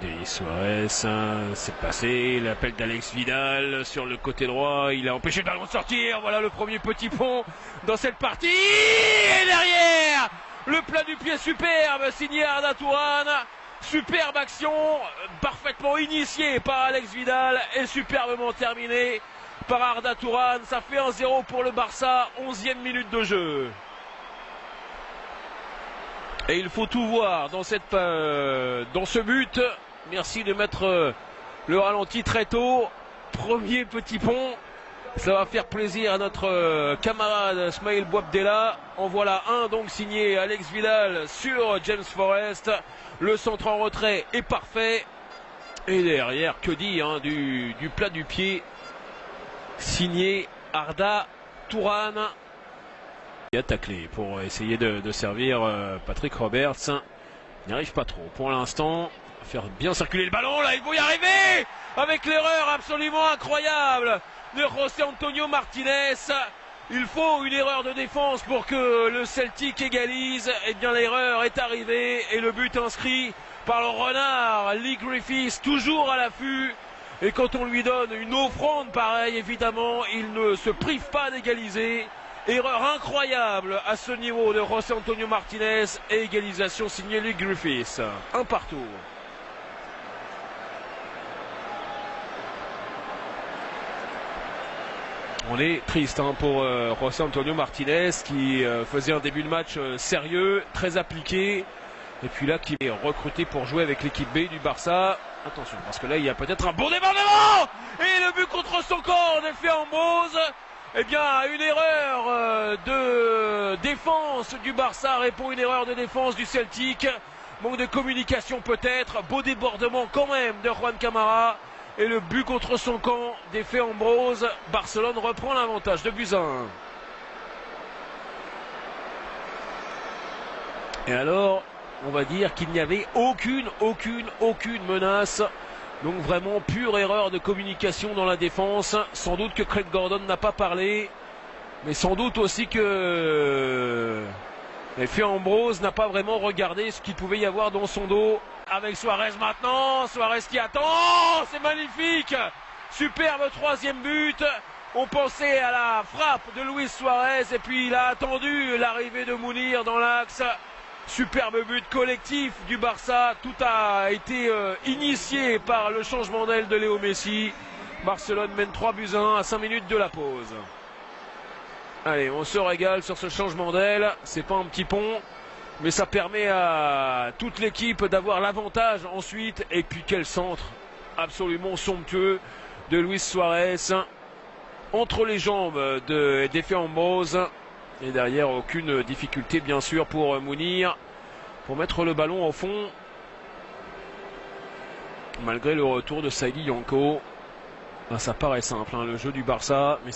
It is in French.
Denis Suarez, c'est passé, l'appel d'Alex Vidal sur le côté droit, il a empêché le ballon de sortir, voilà le premier petit pont dans cette partie, et derrière, le plat du pied superbe, signé Arda Turan, superbe action, parfaitement initiée par Alex Vidal, et superbement terminée par Arda Turan, ça fait 1-0 pour le Barça, 11e minute de jeu. Et il faut tout voir dans ce but. Merci de mettre le ralenti très tôt. Premier petit pont. Ça va faire plaisir à notre camarade Smaïl Bouabdella. En voilà un donc signé Alex Vidal sur James Forrest. Le centre en retrait est parfait. Et derrière, que dire du plat du pied. Signé Arda Turan. Il a taclé pour essayer de servir Patrick Roberts. Il n'y arrive pas trop pour l'instant. Faire bien circuler le ballon, là il faut y arriver avec l'erreur absolument incroyable de José Antonio Martinez. Il faut une erreur de défense pour que le Celtic égalise. Et bien l'erreur est arrivée et le but inscrit par le renard Leigh Griffiths, toujours à l'affût. Et quand on lui donne une offrande pareille, évidemment, il ne se prive pas d'égaliser. Erreur incroyable à ce niveau de José Antonio Martinez et égalisation signée Leigh Griffiths. Un partout. On est triste pour José Antonio Martinez qui faisait un début de match sérieux, très appliqué. Et puis là qui est recruté pour jouer avec l'équipe B du Barça. Attention parce que là il y a peut-être un bon débordement. Et le but contre son corps d'effet en Bose. Eh bien, une erreur de défense du Barça répond à une erreur de défense du Celtic. Manque de communication peut-être. Beau débordement quand même de Juan Camara. Et le but contre son camp d'effet Ambrose. Barcelone reprend l'avantage de buts à 1. Et alors, on va dire qu'il n'y avait aucune menace. Donc vraiment pure erreur de communication dans la défense. Sans doute que Craig Gordon n'a pas parlé. Mais sans doute aussi que Efe Ambrose n'a pas vraiment regardé ce qu'il pouvait y avoir dans son dos. Avec Suarez maintenant. Suarez qui attend. C'est magnifique. Superbe troisième but. On pensait à la frappe de Luis Suarez. Et puis il a attendu l'arrivée de Mounir dans l'axe. Superbe but collectif du Barça, tout a été initié par le changement d'aile de Léo Messi. Barcelone mène 3 buts à 1 à 5 minutes de la pause. Allez, on se régale sur ce changement d'aile, c'est pas un petit pont, mais ça permet à toute l'équipe d'avoir l'avantage ensuite. Et puis quel centre absolument somptueux de Luis Suarez entre les jambes d'Efe Ambrose. Et derrière, aucune difficulté bien sûr pour Mounir pour mettre le ballon au fond. Malgré le retour de Saïdi Yanko. Ça paraît simple, le jeu du Barça. Mais